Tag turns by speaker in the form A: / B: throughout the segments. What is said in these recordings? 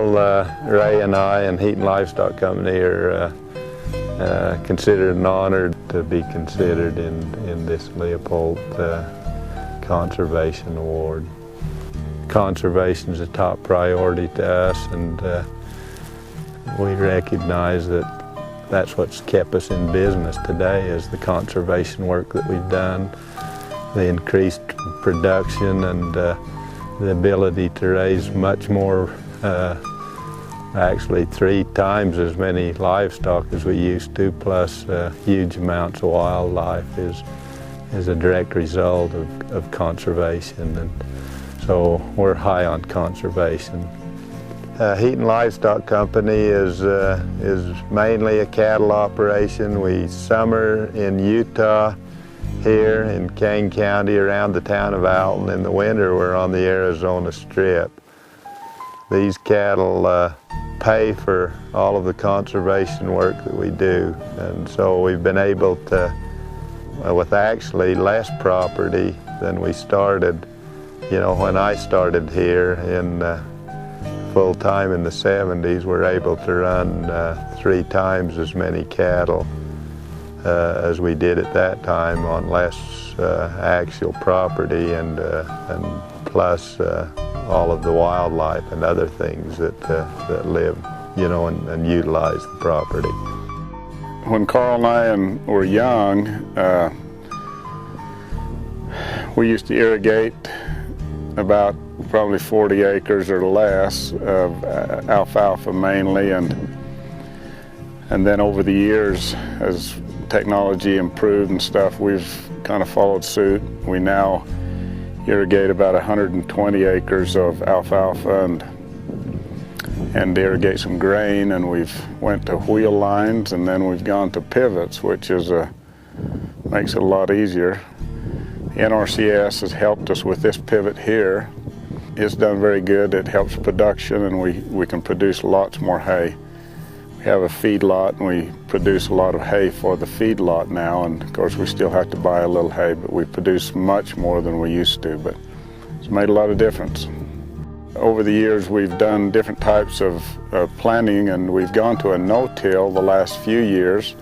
A: Well, Ray and I and Heaton Livestock Company are considered an honor to be considered in this Leopold Conservation Award. Conservation is a top priority to us, and we recognize that that's what's kept us in business today, is the conservation work that we've done, the increased production and the ability to raise much more, actually 3 times as many livestock as we used to, plus huge amounts of wildlife is a direct result of conservation. And so we're high on conservation. Heaton Livestock Company is mainly a cattle operation. We summer in Utah, here in Kane County around the town of Alton. In the winter we're on the Arizona Strip. These cattle pay for all of the conservation work that we do, and so we've been able to, with actually less property than we started, when I started here in full time in the 70s, we're able to run 3 times as many cattle as we did at that time on less actual property, and plus all of the wildlife and other things that live, and utilize the property.
B: When Carl and I were young, we used to irrigate about probably 40 acres or less of alfalfa mainly, and then over the years, as technology improved and stuff, we've kind of followed suit. We now irrigate about 120 acres of alfalfa and irrigate some grain, and we've went to wheel lines, and then we've gone to pivots, which makes it a lot easier. The NRCS has helped us with this pivot here. It's done very good. It helps production, and we can produce lots more hay. We have a feedlot, and we produce a lot of hay for the feedlot now, and of course we still have to buy a little hay, but we produce much more than we used to, but it's made a lot of difference. Over the years we've done different types of planting, and we've gone to a no-till the last few years,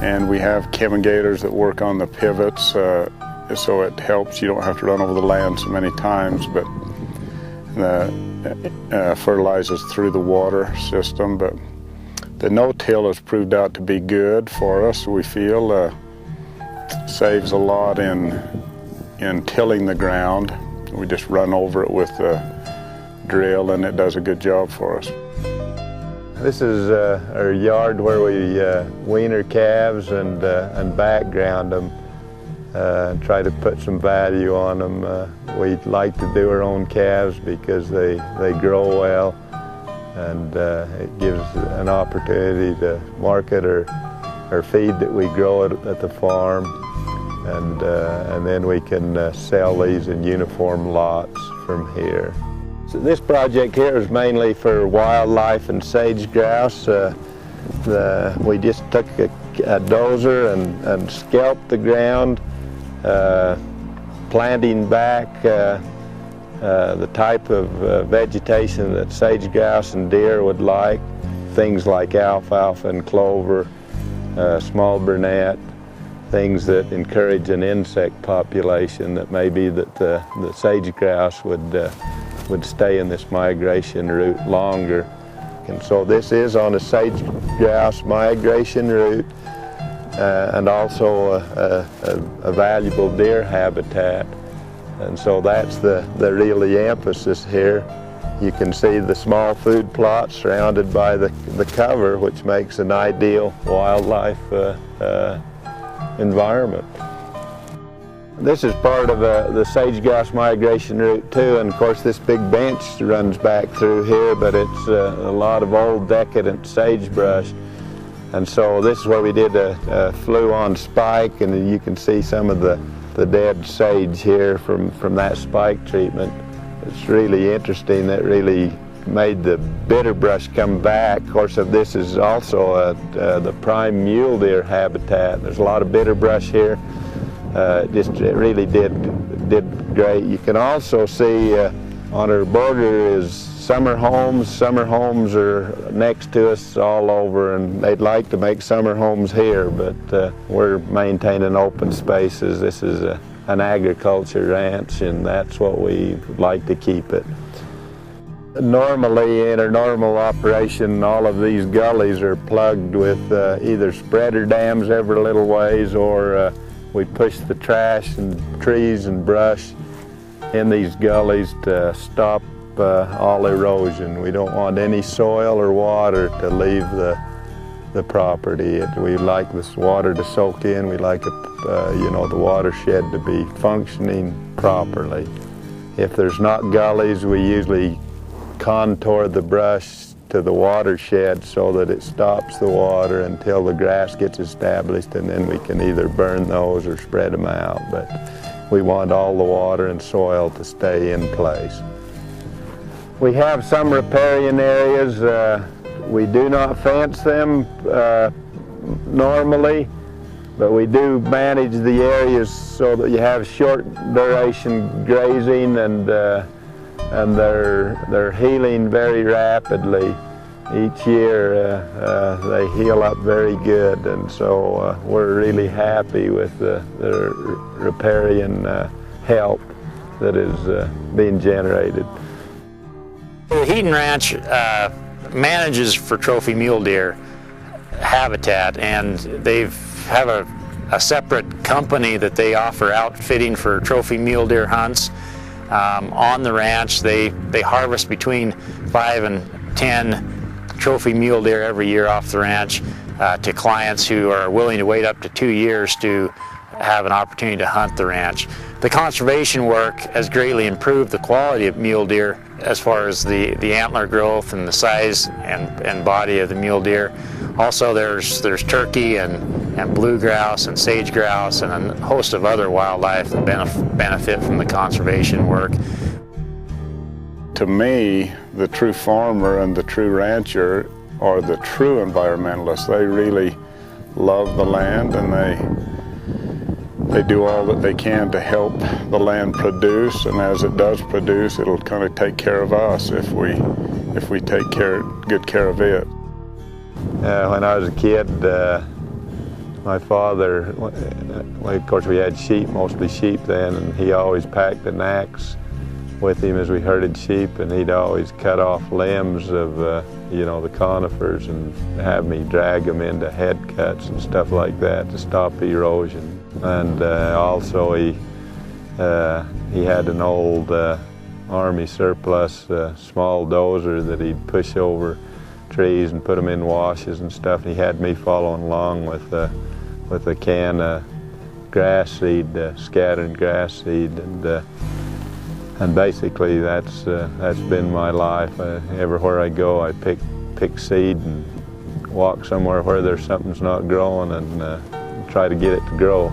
B: and we have chemogators that work on the pivots, so it helps. You don't have to run over the land so many times, but fertilizes through the water system. But the no-till has proved out to be good for us, we feel. Saves a lot in tilling the ground. We just run over it with the drill, and it does a good job for us.
A: This is our yard where we wean our calves and background them, and try to put some value on them. We like to do our own calves because they grow well, and it gives an opportunity to market our feed that we grow at the farm, and then we can sell these in uniform lots from here. So this project here is mainly for wildlife and sage grouse. We just took a dozer and scalped the ground, planting back the type of vegetation that sage grouse and deer would like, things like alfalfa and clover, small burnet, things that encourage an insect population that maybe the sage grouse would stay in this migration route longer. And so this is on a sage grouse migration route, and also a valuable deer habitat. And so that's the really emphasis here. You can see the small food plots surrounded by the cover, which makes an ideal wildlife environment. This is part of the sage grouse migration route too, and of course this big bench runs back through here, but it's a lot of old decadent sagebrush. And so this is where we did a flew-on spike, and you can see some of the dead sage here from that spike treatment. It's really interesting. That really made the bitter brush come back. Of course, this is also the prime mule deer habitat. There's a lot of bitter brush here. It really did great. You can also see on her border is summer homes. Summer homes are next to us all over, and they'd like to make summer homes here, but we're maintaining open spaces. This is an agriculture ranch, and that's what we like to keep it. Normally, in a normal operation, all of these gullies are plugged with either spreader dams every little ways, or we push the trash and trees and brush in these gullies to stop all erosion. We don't want any soil or water to leave the property. We like this water to soak in. We like it, the watershed to be functioning properly. If there's not gullies, we usually contour the brush to the watershed so that it stops the water until the grass gets established, and then we can either burn those or spread them out. But we want all the water and soil to stay in place. We have some riparian areas. We do not fence them normally, but we do manage the areas so that you have short duration grazing, and they're healing very rapidly. Each year they heal up very good, and so we're really happy with the riparian help that is being generated.
C: The Heaton Ranch manages for trophy mule deer habitat, and they have a separate company that they offer outfitting for trophy mule deer hunts. On the ranch, they harvest between 5 and 10 trophy mule deer every year off the ranch to clients who are willing to wait up to 2 years to have an opportunity to hunt the ranch. The conservation work has greatly improved the quality of mule deer as far as the antler growth and the size and body of the mule deer. Also, there's turkey and blue grouse and sage grouse and a host of other wildlife that benefit from the conservation work.
B: To me, the true farmer and the true rancher are the true environmentalists. They really love the land, and they do all that they can to help the land produce, and as it does produce, it'll kind of take care of us if we take good care of it.
A: When I was a kid, my father, of course we had sheep, mostly sheep then, and he always packed an axe with him as we herded sheep, and he'd always cut off limbs of the conifers and have me drag them into head cuts and stuff like that to stop erosion. And also he had an old Army surplus small dozer that he'd push over trees and put them in washes and stuff. And he had me following along with a can of grass seed, scattered grass seed, and basically that's been my life. Everywhere I go, I pick seed and walk somewhere where there's something's not growing and try to get it to grow.